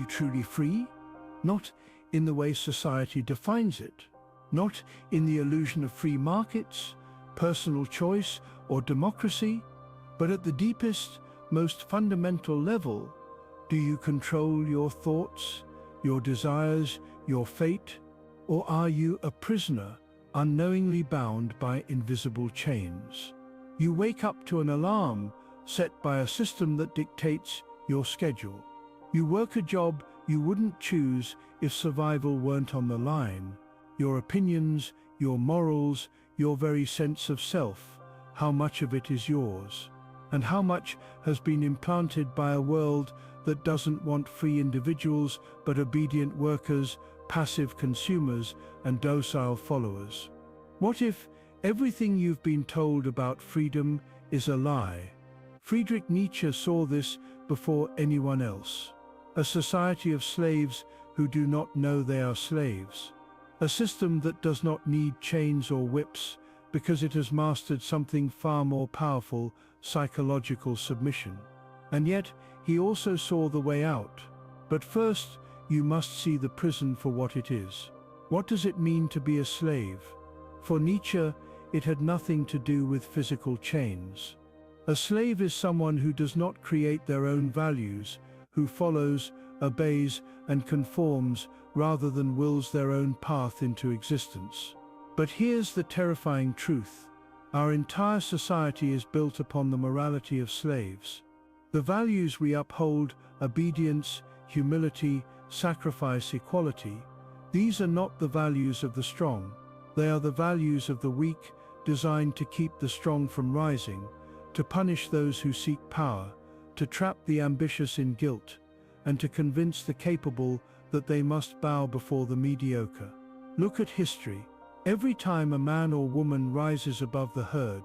you truly free? Not in the way society defines it, not in the illusion of free markets, personal choice, or democracy, but at the deepest, most fundamental level. Do you control your thoughts, your desires, your fate, or are you a prisoner, unknowingly bound by invisible chains? You wake up to an alarm set by a system that dictates your schedule. You work a job you wouldn't choose if survival weren't on the line. Your opinions, your morals, your very sense of self, how much of it is yours? And how much has been implanted by a world that doesn't want free individuals but obedient workers, passive consumers, and docile followers? What if everything you've been told about freedom is a lie? Friedrich Nietzsche saw this before anyone else. A society of slaves who do not know they are slaves. A system that does not need chains or whips because it has mastered something far more powerful, psychological submission. And yet, he also saw the way out. But first, you must see the prison for what it is. What does it mean to be a slave? For Nietzsche, it had nothing to do with physical chains. A slave is someone who does not create their own values, who follows, obeys, and conforms rather than wills their own path into existence. But here's the terrifying truth. Our entire society is built upon the morality of slaves. The values we uphold, obedience, humility, sacrifice, equality, these are not the values of the strong. They are the values of the weak, designed to keep the strong from rising, to punish those who seek power, to trap the ambitious in guilt, and to convince the capable that they must bow before the mediocre. Look at history. Every time a man or woman rises above the herd,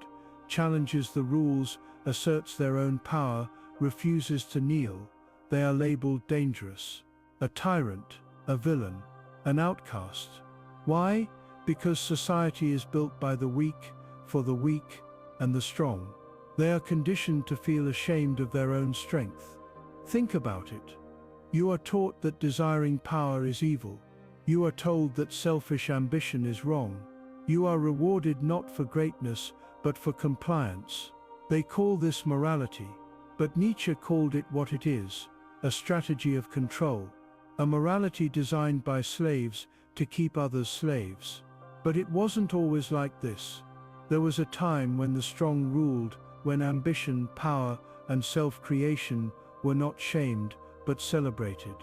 challenges the rules, asserts their own power, refuses to kneel, they are labeled dangerous, a tyrant, a villain, an outcast. Why? Because society is built by the weak, for the weak, and the strong. They are conditioned to feel ashamed of their own strength. Think about it. You are taught that desiring power is evil. You are told that selfish ambition is wrong. You are rewarded not for greatness, but for compliance. They call this morality, but Nietzsche called it what it is, a strategy of control, a morality designed by slaves to keep others slaves. But it wasn't always like this. There was a time when the strong ruled, when ambition, power, and self-creation were not shamed, but celebrated.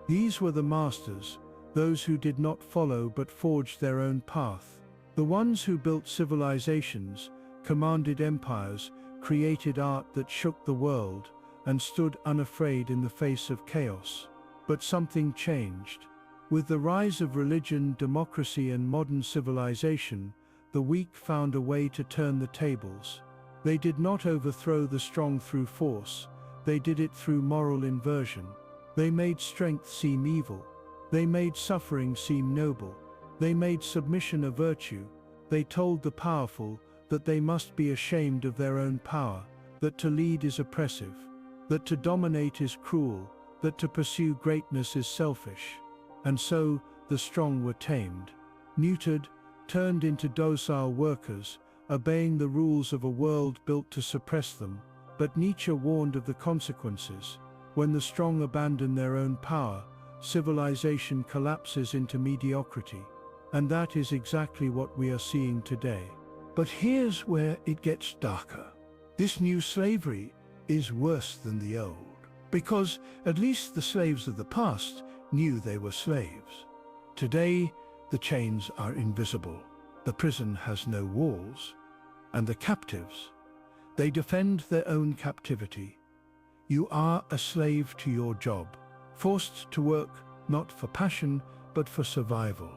These were the masters, those who did not follow but forged their own path. The ones who built civilizations, commanded empires, created art that shook the world, and stood unafraid in the face of chaos. But something changed. With the rise of religion, democracy, and modern civilization, the weak found a way to turn the tables. They did not overthrow the strong through force, they did it through moral inversion. They made strength seem evil. They made suffering seem noble. They made submission a virtue. They told the powerful that they must be ashamed of their own power, that to lead is oppressive, that to dominate is cruel, that to pursue greatness is selfish. And so, the strong were tamed, neutered, turned into docile workers, obeying the rules of a world built to suppress them. But Nietzsche warned of the consequences. When the strong abandon their own power, civilization collapses into mediocrity. And that is exactly what we are seeing today. But here's where it gets darker. This new slavery is worse than the old. Because at least the slaves of the past knew they were slaves. Today, the chains are invisible. The prison has no walls. And the captives, they defend their own captivity. You are a slave to your job, forced to work not for passion, but for survival.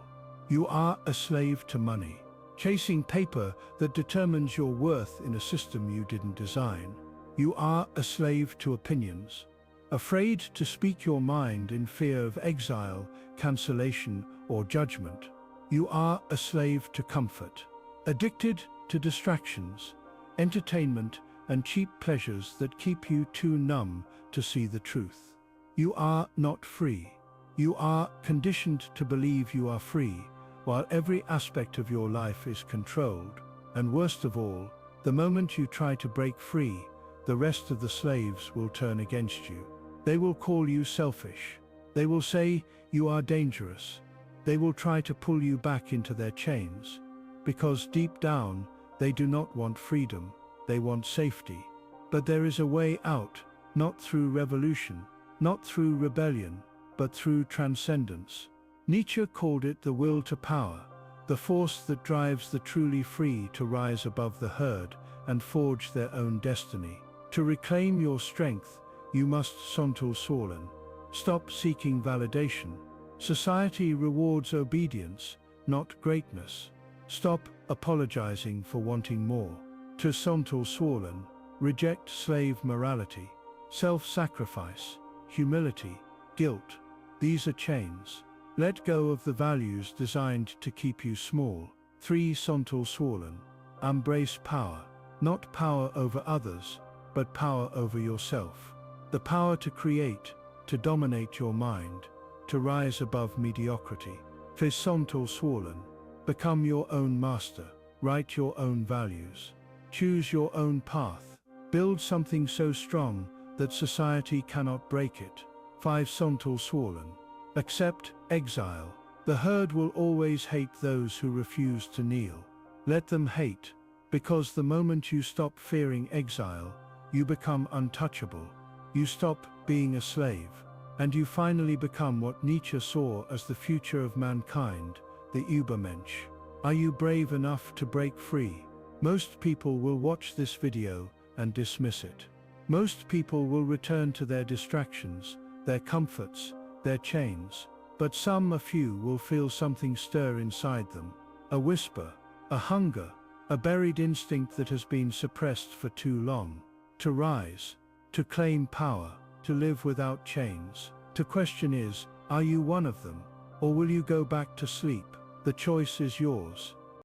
You are a slave to money, chasing paper that determines your worth in a system you didn't design. You are a slave to opinions, afraid to speak your mind in fear of exile, cancellation, or judgment. You are a slave to comfort, addicted to distractions, entertainment, and cheap pleasures that keep you too numb to see the truth. You are not free. You are conditioned to believe you are free, while every aspect of your life is controlled. And worst of all, the moment you try to break free, the rest of the slaves will turn against you. They will call you selfish. They will say you are dangerous. They will try to pull you back into their chains, because deep down, they do not want freedom, they want safety. But there is a way out, not through revolution, not through rebellion, but through transcendence. Nietzsche called it the will to power, the force that drives the truly free to rise above the herd and forge their own destiny. To reclaim your strength, you must Sontul-Swalen. Stop seeking validation. Society rewards obedience, not greatness. Stop apologizing for wanting more. To Sontul-Swalen, reject slave morality, self-sacrifice, humility, guilt. These are chains. Let go of the values designed to keep you small. 3 Sontul-Swalen. Embrace power, not power over others, but power over yourself. The power to create, to dominate your mind, to rise above mediocrity. 5 Sontul-Swalen. Become your own master. Write your own values. Choose your own path. Build something so strong that society cannot break it. 5 Sontul-Swalen. Accept exile. The herd will always hate those who refuse to kneel. Let them hate, because the moment you stop fearing exile, you become untouchable. You stop being a slave, and you finally become what Nietzsche saw as the future of mankind, the Übermensch. Are you brave enough to break free? Most people will watch this video and dismiss it. Most people will return to their distractions, their comforts, their chains. But a few will feel something stir inside them. A whisper, a hunger, a buried instinct that has been suppressed for too long. To rise, to claim power, to live without chains. The question is, are you one of them? Or will you go back to sleep? The choice is yours.